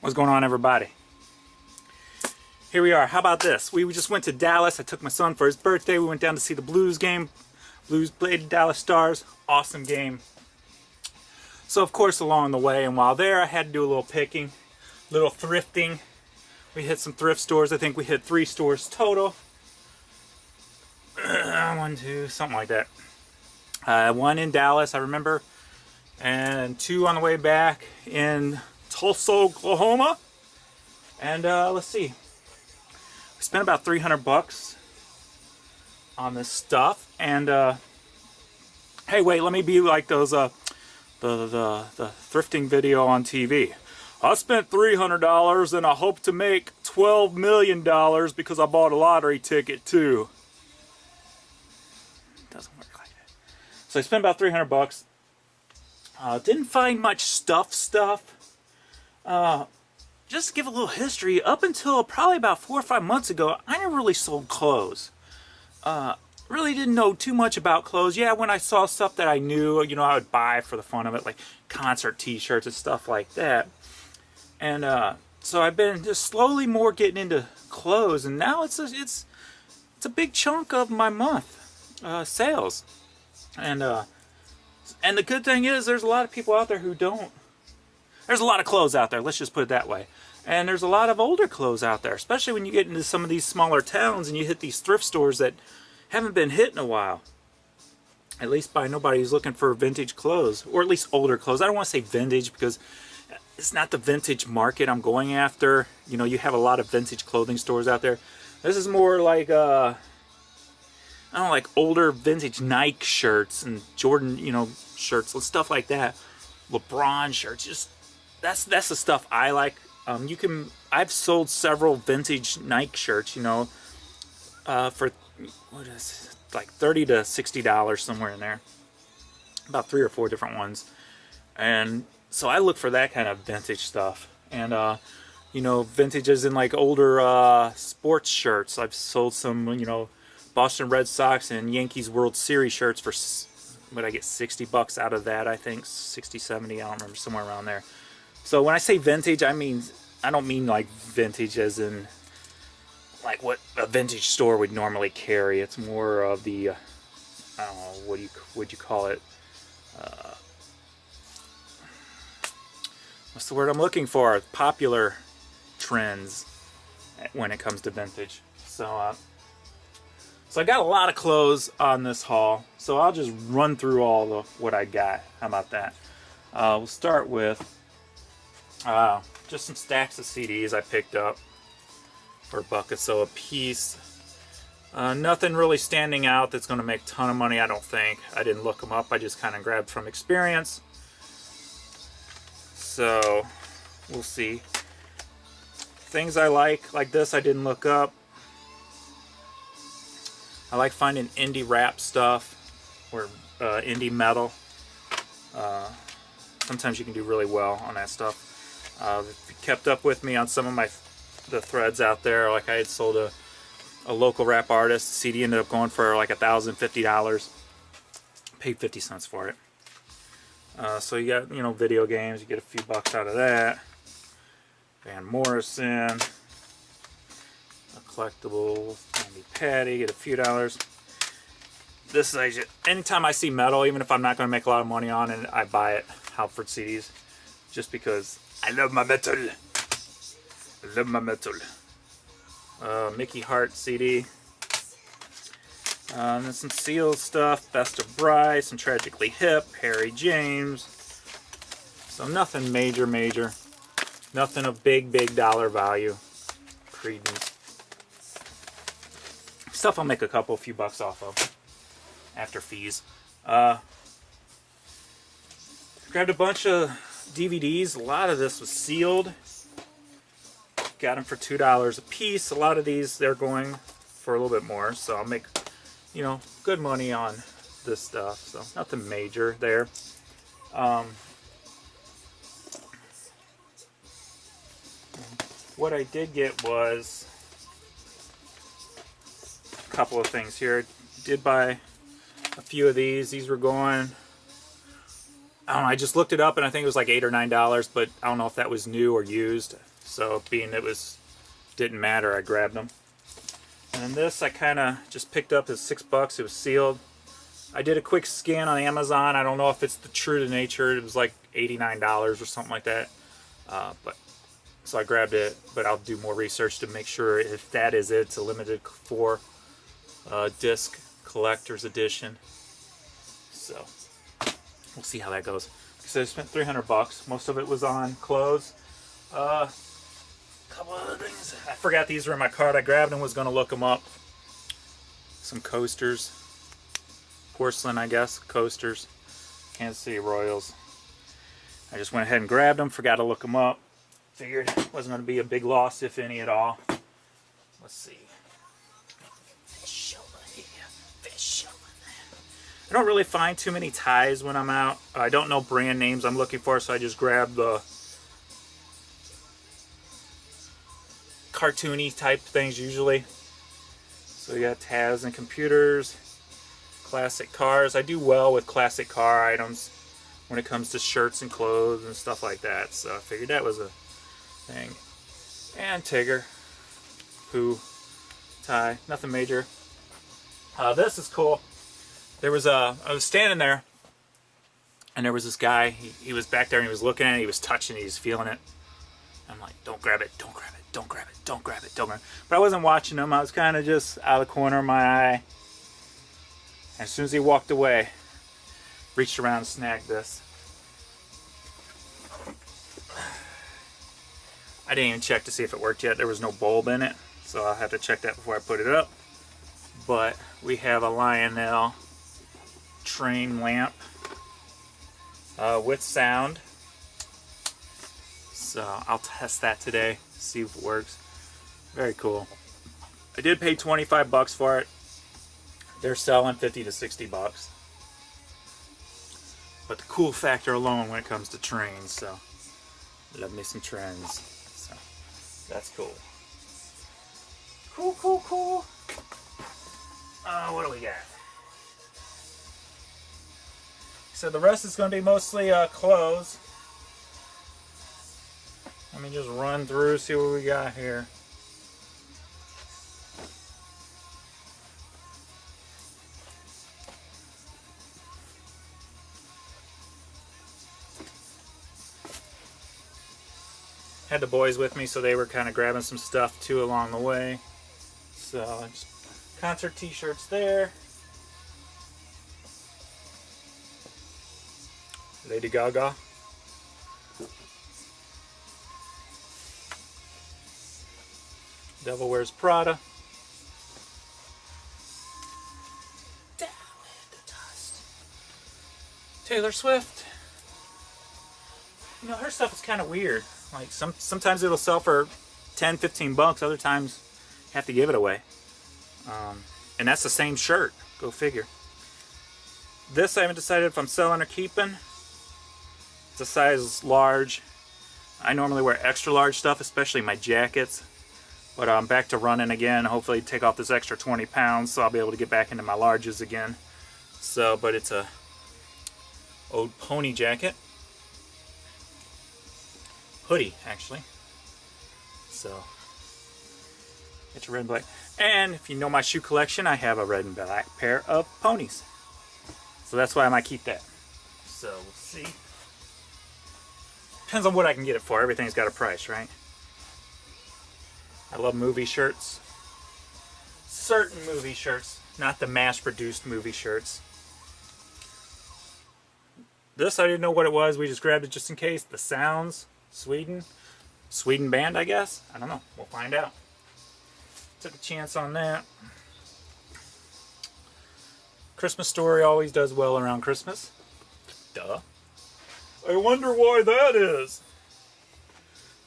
What's going on, everybody? Here we are. How about this? We just went to Dallas. I took my son for his birthday. We went down to see the Blues game. Blues played Dallas Stars. Awesome game. So, of course, along the way and while there, I had to do a little picking, little thrifting. We hit some thrift stores. I think we hit 3 stores total. 1, 2, something like that. 1 in Dallas, I remember, and 2 on the way back in Tulsa, Oklahoma. And let's see, we spent about $300 on this stuff. And hey, wait, let me be like those the thrifting video on TV. I spent $300 and I hope to make $12 million because I bought a lottery ticket too. Doesn't work like that. So I spent about $300. Didn't find much stuff. Just to give a little history, up until probably about 4 or 5 months ago, I never really sold clothes. Really didn't know too much about clothes. Yeah, when I saw stuff that I knew, you know, I would buy for the fun of it, like concert t-shirts and stuff like that. And so I've been just slowly more getting into clothes, and now it's a big chunk of my month sales. And the good thing is, there's a lot of people out there who don't. There's a lot of clothes out there, let's just put it that way. And there's a lot of older clothes out there, especially when you get into some of these smaller towns and you hit these thrift stores that haven't been hit in a while. At least by nobody who's looking for vintage clothes, or at least older clothes. I don't want to say vintage because it's not the vintage market I'm going after. You know, you have a lot of vintage clothing stores out there. This is more like I don't know, like older vintage Nike shirts and Jordan, you know, shirts and stuff like that. LeBron shirts, just that's the stuff I like. I've sold several vintage Nike shirts, you know, for what is it, like $30 to $60 somewhere in there. About 3 or 4 different ones. And so I look for that kind of vintage stuff. And you know, vintages in like older sports shirts. I've sold some, you know, Boston Red Sox and Yankees World Series shirts for, what I get, $60 out of that, I think. 60, 70, I don't remember, somewhere around there. So when I say vintage, I don't mean like vintage as in like what a vintage store would normally carry. It's more of the, I don't know, what would you call it? What's the word I'm looking for? Popular trends when it comes to vintage. So I got a lot of clothes on this haul, so I'll just run through all of what I got. How about that? We'll start with just some stacks of CDs I picked up for $1 or so a piece. Nothing really standing out that's going to make a ton of money, I don't think. I didn't look them up, I just kind of grabbed from experience. So, we'll see. Things I like this I didn't look up. I like finding indie rap stuff, or indie metal. Sometimes you can do really well on that stuff. If you kept up with me on some of the threads out there, like I had sold a local rap artist. The CD ended up going for like $1,050. Paid 50 cents for it. So you got, you know, video games. You get a few bucks out of that. Van Morrison. A collectible. Andy Patty. Get a few dollars. This is anytime I see metal, even if I'm not going to make a lot of money on it, I buy it. Halford CDs. Just because I love my metal. I love my metal. Mickey Hart CD. And some Seal stuff. Best of Bride. Some Tragically Hip. Harry James. So nothing major. Nothing of big dollar value. Creedence. Stuff I'll make a few bucks off of after fees. Grabbed a bunch of DVDs. A lot of this was sealed. Got them for $2 a piece. A lot of these, they're going for a little bit more, so I'll make, you know, good money on this stuff. So nothing major there. What I did get was a couple of things here. Did buy a few of these. These were going I don't know, I just looked it up and I think it was like $8 or $9, but I don't know if that was new or used. So being it was didn't matter, I grabbed them. And then this I kind of just picked up as $6. It was sealed. I did a quick scan on Amazon. I don't know if it's the true to nature. It was like $89 or something like that. But so I grabbed it, but I'll do more research to make sure if that is it. It's a limited 4 disc collector's edition. So we'll see how that goes. So I spent $300. Most of it was on clothes. A couple other things. I forgot these were in my cart. I grabbed them, was going to look them up. Some coasters. Porcelain, I guess. Coasters. Kansas City Royals. I just went ahead and grabbed them. Forgot to look them up. Figured it wasn't going to be a big loss, if any at all. Let's see. Fish over here. Fish over there. I don't really find too many ties when I'm out. I don't know brand names I'm looking for, so I just grab the cartoony type things usually. So we got tabs and computers, classic cars. I do well with classic car items when it comes to shirts and clothes and stuff like that. So I figured that was a thing. And Tigger, Pooh, tie, nothing major. This is cool. There was I was standing there, and there was this guy. He was back there and he was looking at it. He was touching it. He was feeling it. I'm like, don't grab it, don't grab it, don't grab it, don't grab it, don't grab it. But I wasn't watching him. I was kind of just out of the corner of my eye. As soon as he walked away, reached around and snagged this. I didn't even check to see if it worked yet. There was no bulb in it, so I'll have to check that before I put it up. But we have a Lionel train lamp with sound. So I'll test that today, see if it works. Very cool. I did pay $25 for it. They're selling $50 to $60. But the cool factor alone when it comes to trains, so love me some trains. So that's cool. Cool, cool, cool. What do we got? So the rest is going to be mostly clothes. Let me just run through, see what we got here. Had the boys with me, so they were kind of grabbing some stuff too along the way. So, just concert t-shirts there. Lady Gaga. Devil Wears Prada. Down with the dust. Taylor Swift. You know, her stuff is kind of weird. Like sometimes it'll sell for $10, $15. Other times you have to give it away. And that's the same shirt. Go figure. This I haven't decided if I'm selling or keeping. It's a size large. I normally wear extra large stuff, especially my jackets. But I'm back to running again. Hopefully take off this extra 20 pounds so I'll be able to get back into my larges again. So, but it's a old pony jacket. Hoodie, actually. So, it's red and black. And if you know my shoe collection, I have a red and black pair of ponies. So that's why I might keep that. So, we'll see. Depends on what I can get it for. Everything's got a price, right? I love movie shirts. Certain movie shirts, not the mass-produced movie shirts. This, I didn't know what it was. We just grabbed it just in case. The Sounds, Sweden band, I guess. I don't know. We'll find out. Took a chance on that. Christmas Story always does well around Christmas. Duh. I wonder why that is.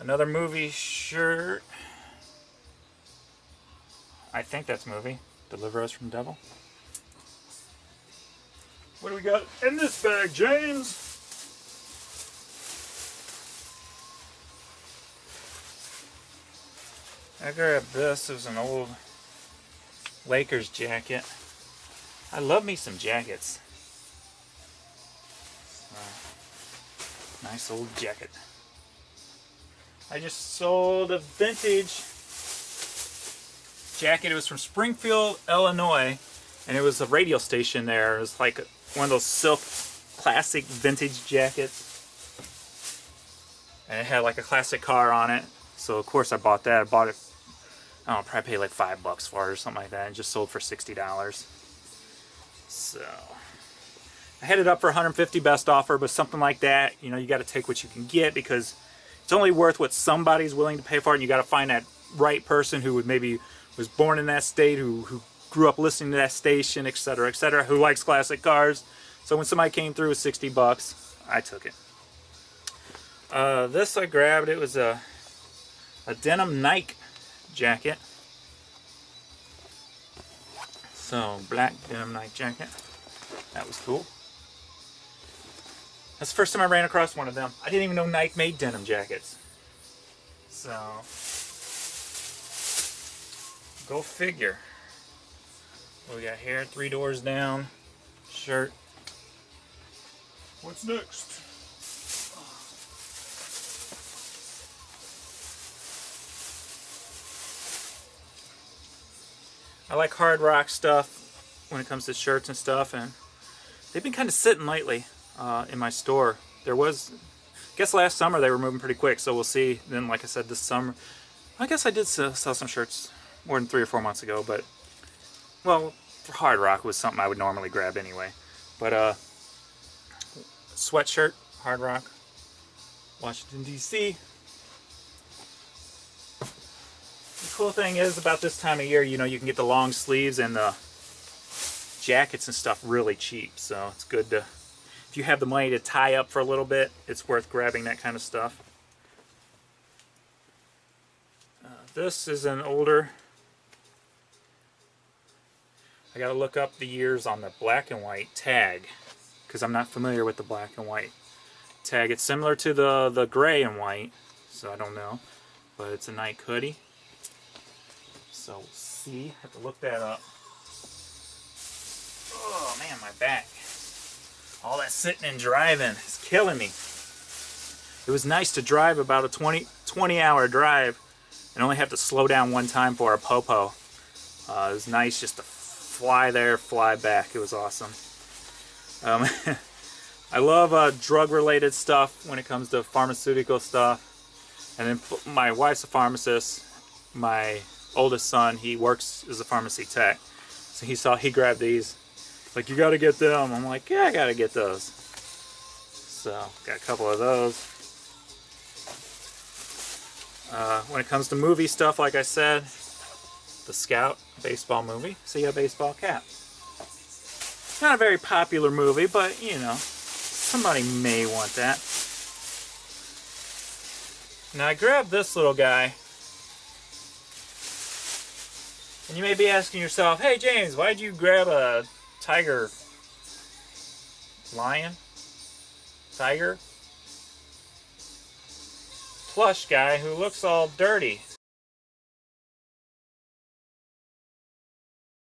Another movie shirt. I think that's movie. Deliver Us from the Devil. What do we got in this bag, James? I grabbed this. It was an old Lakers jacket. I love me some jackets. Nice old jacket. I just sold a vintage jacket. It was from Springfield, Illinois, and it was a radio station there. It was like one of those silk classic vintage jackets. And it had like a classic car on it. So of course I bought that. I bought it, I don't know, probably paid like $5 for it or something like that, and just sold for $60. So I had it up for $150 best offer, but something like that, you know, you got to take what you can get, because it's only worth what somebody's willing to pay for it, and you got to find that right person who would maybe was born in that state, who grew up listening to that station, etc., who likes classic cars. So when somebody came through with $60, I took it. This I grabbed. It was a denim Nike jacket. So black denim Nike jacket. That was cool. That's the first time I ran across one of them. I didn't even know Nike made denim jackets. So, go figure. What we got here? 3 doors down. Shirt. What's next? I like hard rock stuff when it comes to shirts and stuff, and they've been kind of sitting lately in my store. There was, I guess last summer they were moving pretty quick, so we'll see. Then, like I said, this summer, I guess I did sell some shirts more than 3 or 4 months ago, but, well, for hard rock was something I would normally grab anyway. But, sweatshirt, hard rock, Washington, D.C. The cool thing is about this time of year, you know, you can get the long sleeves and the jackets and stuff really cheap. So it's good to, if you have the money to tie up for a little bit, it's worth grabbing that kind of stuff. This is an older, I gotta look up the years on the black and white tag, because I'm not familiar with the black and white tag. It's similar to the gray and white, so I don't know, but it's a Nike hoodie. So we'll see. Have to look that up. Oh man, my back. All that sitting and driving is killing me. It was nice to drive about a 20-hour drive and only have to slow down one time for a popo. It was nice just to fly there, fly back. It was awesome. I love drug-related stuff when it comes to pharmaceutical stuff. And then my wife's a pharmacist. My oldest son, he works as a pharmacy tech, so he grabbed these, like, you got to get them. I'm like, yeah, I got to get those. So got a couple of those. When it comes to movie stuff, like I said, the Scout baseball movie. See a baseball cap. Not a very popular movie, but you know, somebody may want that. Now I grabbed this little guy. And you may be asking yourself, hey James, why'd you grab a tiger, lion, tiger, plush guy who looks all dirty?